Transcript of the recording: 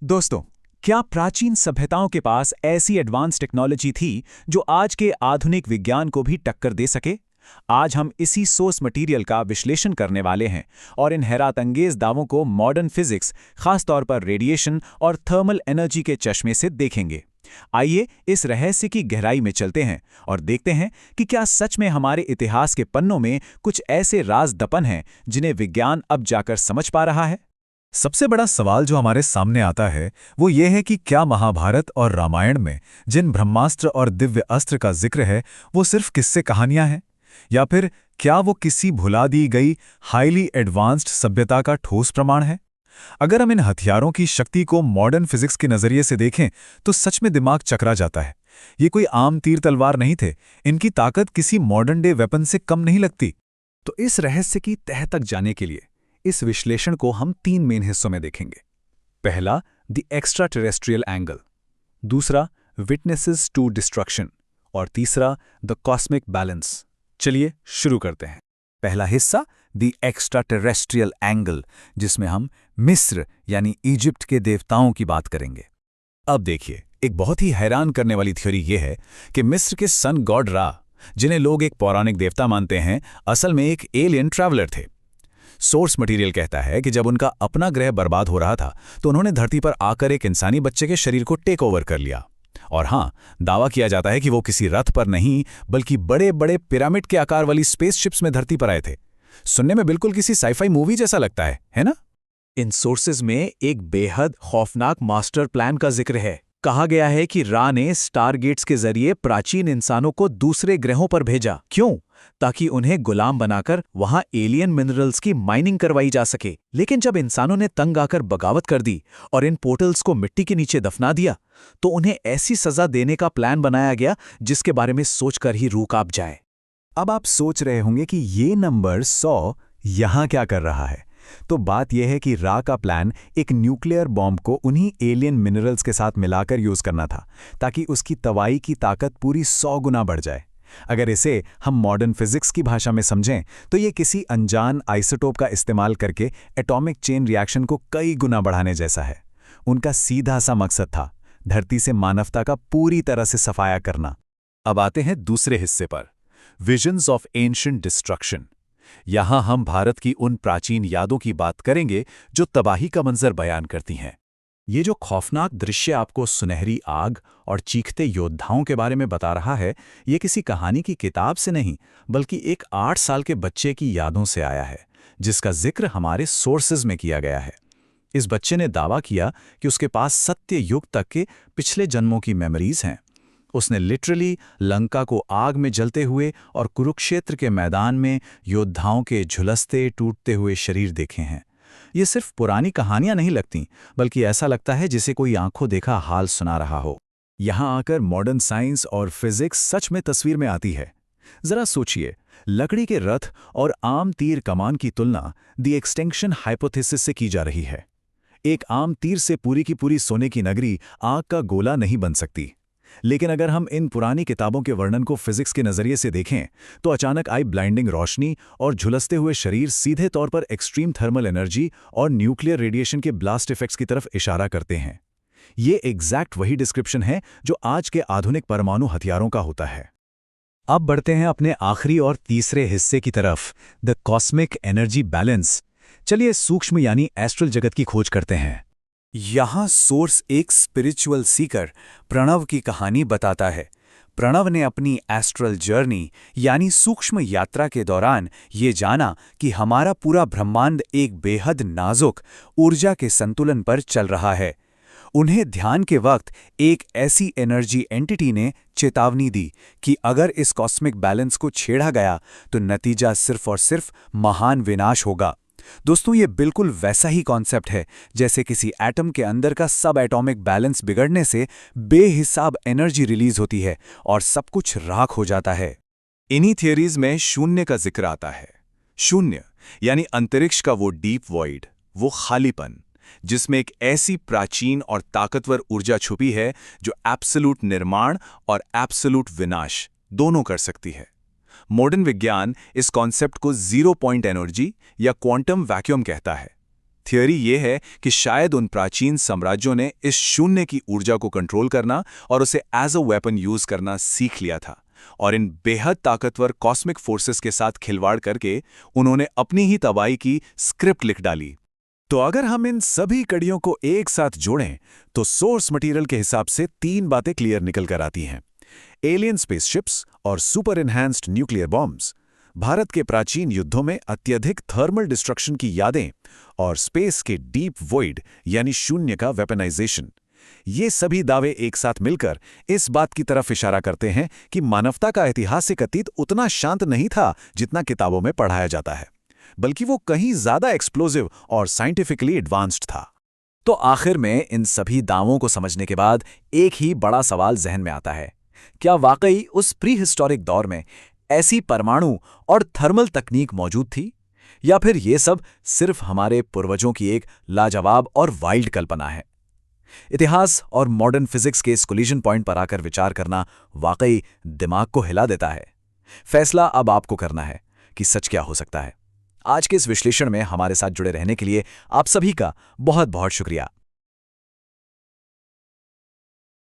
दोस्तों, क्या प्राचीन सभ्यताओं के पास ऐसी एडवांस टेक्नोलॉजी थी जो आज के आधुनिक विज्ञान को भी टक्कर दे सके? आज हम इसी सोर्स मटेरियल का विश्लेषण करने वाले हैं और इन हैरतअंगेज दावों को मॉडर्न फिजिक्स, खासतौर पर रेडिएशन और थर्मल एनर्जी के चश्मे से देखेंगे। आइए इस रहस्य की गहराई में चलते हैं और देखते हैं कि क्या सच में हमारे इतिहास के पन्नों में कुछ ऐसे राज दफन हैं जिन्हें विज्ञान अब जाकर समझ पा रहा है। सबसे बड़ा सवाल जो हमारे सामने आता है वो ये है कि क्या महाभारत और रामायण में जिन ब्रह्मास्त्र और दिव्य अस्त्र का जिक्र है वो सिर्फ किस्से कहानियां हैं, या फिर क्या वो किसी भुला दी गई हाईली एडवांस्ड सभ्यता का ठोस प्रमाण है। अगर हम इन हथियारों की शक्ति को मॉडर्न फिजिक्स के नजरिए से देखें तो सच में दिमाग चकरा जाता है। ये कोई आम तीर तलवार नहीं थे, इनकी ताकत किसी मॉडर्न डे वेपन से कम नहीं लगती। तो इस रहस्य की तह तक जाने के लिए इस विश्लेषण को हम 3 मेन हिस्सों में देखेंगे। पहला, द एक्स्ट्रा टेरेस्ट्रियल एंगल। दूसरा, विटनेसेस टू डिस्ट्रक्शन। और तीसरा, द कॉस्मिक बैलेंस। चलिए शुरू करते हैं। पहला हिस्सा, द एक्स्ट्रा टेरेस्ट्रियल एंगल, जिसमें हम मिस्र यानी इजिप्ट के देवताओं की बात करेंगे। अब देखिए, एक बहुत ही हैरान करने वाली थ्योरी यह है कि मिस्र के सन गॉड रा, जिन्हें लोग एक पौराणिक देवता मानते हैं, असल में एक एलियन ट्रैवलर थे। सोर्स मटेरियल कहता है कि जब उनका अपना ग्रह बर्बाद हो रहा था तो उन्होंने धरती पर आकर एक इंसानी बच्चे के शरीर को टेक ओवर कर लिया। और हाँ, दावा किया जाता है कि वो किसी रथ पर नहीं बल्कि बड़े बड़े पिरामिड के आकार वाली स्पेसशिप्स में धरती पर आए थे। सुनने में बिल्कुल किसी साईफाई मूवी जैसा लगता है ना? इन सोर्सेज में एक बेहद खौफनाक मास्टर प्लान का जिक्र है। कहा गया है कि रा ने स्टारगेट्स के जरिए प्राचीन इंसानों को दूसरे ग्रहों पर भेजा। क्यों? ताकि उन्हें गुलाम बनाकर वहां एलियन मिनरल्स की माइनिंग करवाई जा सके। लेकिन जब इंसानों ने तंग आकर बगावत कर दी और इन पोर्टल्स को मिट्टी के नीचे दफना दिया तो उन्हें ऐसी सजा देने का प्लान बनाया गया जिसके बारे में सोचकर ही रूह कांप जाए। अब आप सोच रहे होंगे कि ये नंबर 100 यहां क्या कर रहा है। तो बात यह है कि रा का प्लान एक न्यूक्लियर बॉम्ब को उन्हीं एलियन मिनरल्स के साथ मिलाकर यूज करना था ताकि उसकी तवाई की ताकत पूरी 100 गुना बढ़ जाए। अगर इसे हम मॉडर्न फिजिक्स की भाषा में समझें तो ये किसी अनजान आइसोटोप का इस्तेमाल करके एटॉमिक चेन रिएक्शन को कई गुना बढ़ाने जैसा है। उनका सीधा सा मकसद था धरती से मानवता का पूरी तरह से सफाया करना। अब आते हैं दूसरे हिस्से पर, विजन्स ऑफ एंशिएंट डिस्ट्रक्शन। यहां हम भारत की उन प्राचीन यादों की बात करेंगे जो तबाही का मंजर बयान करती हैं। ये जो खौफनाक दृश्य आपको सुनहरी आग और चीखते योद्धाओं के बारे में बता रहा है, ये किसी कहानी की किताब से नहीं बल्कि एक 8 साल के बच्चे की यादों से आया है, जिसका जिक्र हमारे सोर्सेज में किया गया है। इस बच्चे ने दावा किया कि उसके पास सत्य युग तक के पिछले जन्मों की मेमोरीज हैं। उसने लिटरली लंका को आग में जलते हुए और कुरुक्षेत्र के मैदान में योद्धाओं के झुलसते टूटते हुए शरीर देखे हैं। ये सिर्फ पुरानी कहानियां नहीं लगती, बल्कि ऐसा लगता है जिसे कोई आंखों देखा हाल सुना रहा हो। यहां आकर मॉडर्न साइंस और फिजिक्स सच में तस्वीर में आती है। जरा सोचिए, लकड़ी के रथ और आम तीर कमान की तुलना द एक्सटेंक्शन हाइपोथेसिस से की जा रही है। एक आम तीर से पूरी की पूरी सोने की नगरी आग का गोला नहीं बन सकती। लेकिन अगर हम इन पुरानी किताबों के वर्णन को फिजिक्स के नजरिए से देखें तो अचानक आई ब्लाइंडिंग रोशनी और झुलसते हुए शरीर सीधे तौर पर एक्सट्रीम थर्मल एनर्जी और न्यूक्लियर रेडिएशन के ब्लास्ट इफेक्ट्स की तरफ इशारा करते हैं। ये एग्जैक्ट वही डिस्क्रिप्शन है जो आज के आधुनिक परमाणु हथियारों का होता है। अब बढ़ते हैं अपने आखिरी और तीसरे हिस्से की तरफ, द कॉस्मिक एनर्जी बैलेंस। चलिए सूक्ष्म यानी एस्ट्रल जगत की खोज करते हैं। यहाँ सोर्स एक स्पिरिचुअल सीकर प्रणव की कहानी बताता है। प्रणव ने अपनी एस्ट्रल जर्नी यानी सूक्ष्म यात्रा के दौरान ये जाना कि हमारा पूरा ब्रह्मांड एक बेहद नाजुक ऊर्जा के संतुलन पर चल रहा है। उन्हें ध्यान के वक्त एक ऐसी एनर्जी एंटिटी ने चेतावनी दी कि अगर इस कॉस्मिक बैलेंस को छेड़ा गया तो नतीजा सिर्फ और सिर्फ महान विनाश होगा। दोस्तों, ये बिल्कुल वैसा ही कॉन्सेप्ट है जैसे किसी एटम के अंदर का सब एटॉमिक बैलेंस बिगड़ने से बेहिसाब एनर्जी रिलीज होती है और सब कुछ राख हो जाता है। इन्हीं थियरीज में शून्य का जिक्र आता है। शून्य यानी अंतरिक्ष का वो डीप वॉइड, वो खालीपन जिसमें एक ऐसी प्राचीन और ताकतवर ऊर्जा छुपी है जो एब्सोल्यूट निर्माण और एब्सोल्यूट विनाश दोनों कर सकती है। मॉडर्न विज्ञान इस कॉन्सेप्ट को जीरो पॉइंट एनर्जी या क्वांटम वैक्यूम कहता है। थियोरी ये है कि शायद उन प्राचीन साम्राज्यों ने इस शून्य की ऊर्जा को कंट्रोल करना और उसे एज अ वेपन यूज करना सीख लिया था, और इन बेहद ताकतवर कॉस्मिक फोर्सेस के साथ खिलवाड़ करके उन्होंने अपनी ही तबाही की स्क्रिप्ट लिख डाली। तो अगर हम इन सभी कड़ियों को एक साथ जोड़ें तो सोर्स मटेरियल के हिसाब से 3 बातें क्लियर निकल कर आती हैं। एलियन स्पेसशिप्स और super enhanced nuclear bombs, Bharat के प्राचीन युद्धों में अत्यधिक थर्मल डिस्ट्रक्शन की यादें, और स्पेस के डीप वॉइड यानी शून्य का वेपनाइजेशन। ये सभी दावे एक साथ मिलकर इस बात की तरफ इशारा करते हैं कि मानवता का ऐतिहासिक अतीत उतना शांत नहीं था जितना किताबों में पढ़ाया जाता है, बल्कि वो कहीं ज्यादा एक्सप्लोसिव और साइंटिफिकली एडवांस्ड था। तो आखिर में इन सभी दावों को समझने के बाद एक ही बड़ा सवाल जहन में आता है, क्या वाकई उस प्री हिस्टोरिक दौर में ऐसी परमाणु और थर्मल तकनीक मौजूद थी, या फिर ये सब सिर्फ हमारे पूर्वजों की एक लाजवाब और वाइल्ड कल्पना है? इतिहास और मॉडर्न फिजिक्स के इस कोलिजन पॉइंट पर आकर विचार करना वाकई दिमाग को हिला देता है। फैसला अब आपको करना है कि सच क्या हो सकता है। आज के इस विश्लेषण में हमारे साथ जुड़े रहने के लिए आप सभी का बहुत बहुत शुक्रिया।